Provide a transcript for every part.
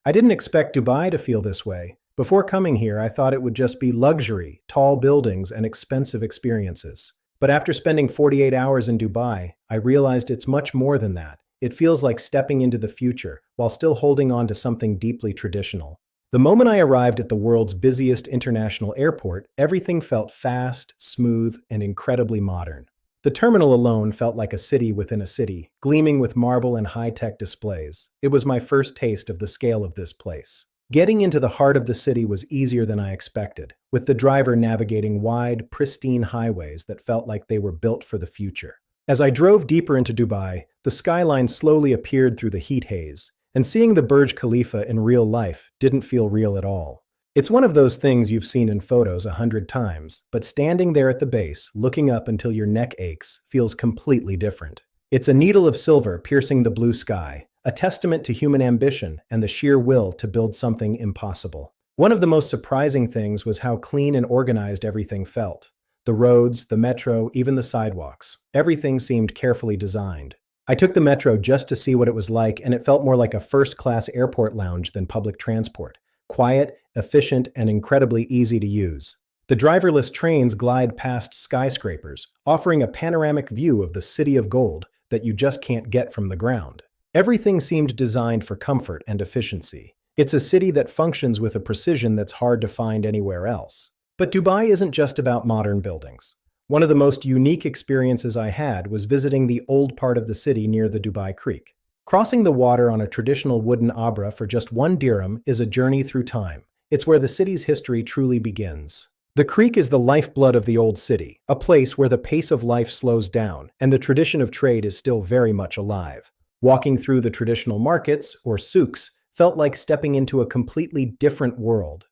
I didn't expect Dubai to feel this way. Before coming here, I thought it would just be luxury, tall buildings, and expensive experiences. But after spending 48 hours in Dubai, I realized it's much more than that. It feels like stepping into the future while still holding on to something deeply traditional. The moment I arrived at the world's busiest international airport, everything felt fast, smooth, and incredibly modern. The terminal alone felt like a city within a city, gleaming with marble and high-tech displays. It was my first taste of the scale of this place. Getting into the heart of the city was easier than I expected, with the driver navigating wide, pristine highways that felt like they were built for the future. As I drove deeper into Dubai, the skyline slowly appeared through the heat haze, and seeing the Burj Khalifa in real life didn't feel real at all. It's one of those things you've seen in photos 100 times, but standing there at the base, looking up until your neck aches, feels completely different. It's a needle of silver piercing the blue sky, a testament to human ambition and the sheer will to build something impossible. One of the most surprising things was how clean and organized everything felt. The roads, the metro, even the sidewalks. Everything seemed carefully designed. I took the metro just to see what it was like, and it felt more like a first-class airport lounge than public transport. Quiet, efficient, and incredibly easy to use. The driverless trains glide past skyscrapers, offering a panoramic view of the city of gold that you just can't get from the ground. Everything seemed designed for comfort and efficiency. It's a city that functions with a precision that's hard to find anywhere else. But Dubai isn't just about modern buildings. One of the most unique experiences I had was visiting the old part of the city near the Dubai Creek. Crossing the water on a traditional wooden abra for just 1 dirham is a journey through time. It's where the city's history truly begins. The creek is the lifeblood of the old city, a place where the pace of life slows down and the tradition of trade is still very much alive. Walking through the traditional markets, or souks, felt like stepping into a completely different world.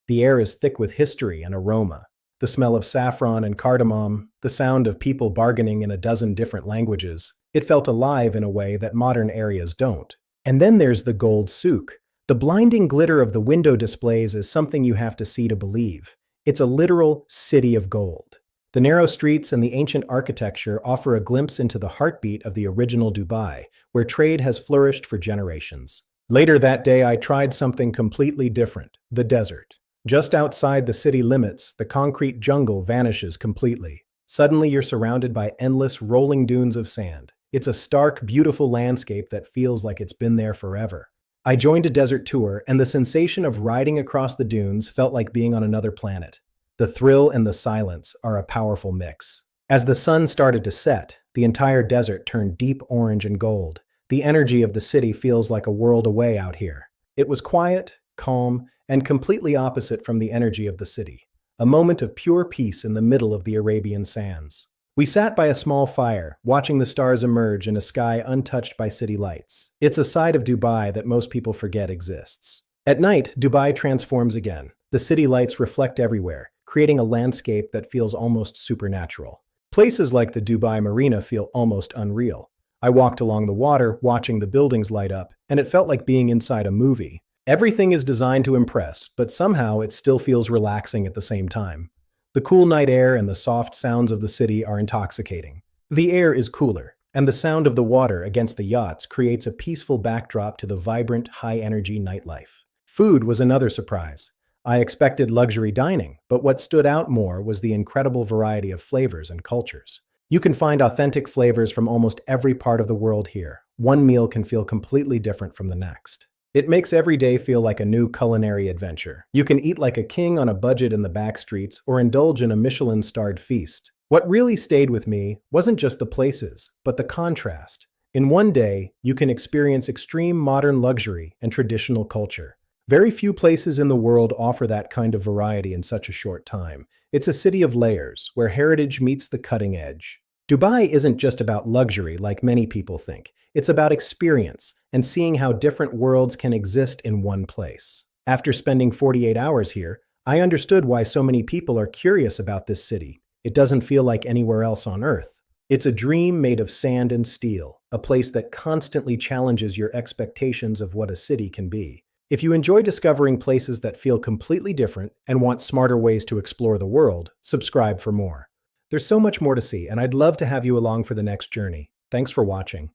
The air is thick with history and aroma. The smell of saffron and cardamom, the sound of people bargaining in a dozen different languages. It felt alive in a way that modern areas don't. And then there's the gold souk. The blinding glitter of the window displays is something you have to see to believe. It's a literal city of gold. The narrow streets and the ancient architecture offer a glimpse into the heartbeat of the original Dubai, where trade has flourished for generations. Later that day, I tried something completely different: the desert. Just outside the city limits, the concrete jungle vanishes completely. Suddenly, you're surrounded by endless rolling dunes of sand. It's a stark, beautiful landscape that feels like it's been there forever. I joined a desert tour, and the sensation of riding across the dunes felt like being on another planet. The thrill and the silence are a powerful mix. As the sun started to set, the entire desert turned deep orange and gold. The energy of the city feels like a world away out here. It was quiet, calm, and completely opposite from the energy of the city. A moment of pure peace in the middle of the Arabian sands. We sat by a small fire, watching the stars emerge in a sky untouched by city lights. It's a side of Dubai that most people forget exists. At night, Dubai transforms again. The city lights reflect everywhere, creating a landscape that feels almost supernatural. Places like the Dubai Marina feel almost unreal. I walked along the water, watching the buildings light up, and it felt like being inside a movie. Everything is designed to impress, but somehow it still feels relaxing at the same time. The cool night air and the soft sounds of the city are intoxicating. The air is cooler, and the sound of the water against the yachts creates a peaceful backdrop to the vibrant, high-energy nightlife. Food was another surprise. I expected luxury dining, but what stood out more was the incredible variety of flavors and cultures. You can find authentic flavors from almost every part of the world here. One meal can feel completely different from the next. It makes every day feel like a new culinary adventure. You can eat like a king on a budget in the back streets or indulge in a Michelin-starred feast. What really stayed with me wasn't just the places, but the contrast. In one day, you can experience extreme modern luxury and traditional culture. Very few places in the world offer that kind of variety in such a short time. It's a city of layers, where heritage meets the cutting edge. Dubai isn't just about luxury like many people think. It's about experience and seeing how different worlds can exist in one place. After spending 48 hours here, I understood why so many people are curious about this city. It doesn't feel like anywhere else on Earth. It's a dream made of sand and steel, a place that constantly challenges your expectations of what a city can be. If you enjoy discovering places that feel completely different and want smarter ways to explore the world, subscribe for more. There's so much more to see, and I'd love to have you along for the next journey. Thanks for watching.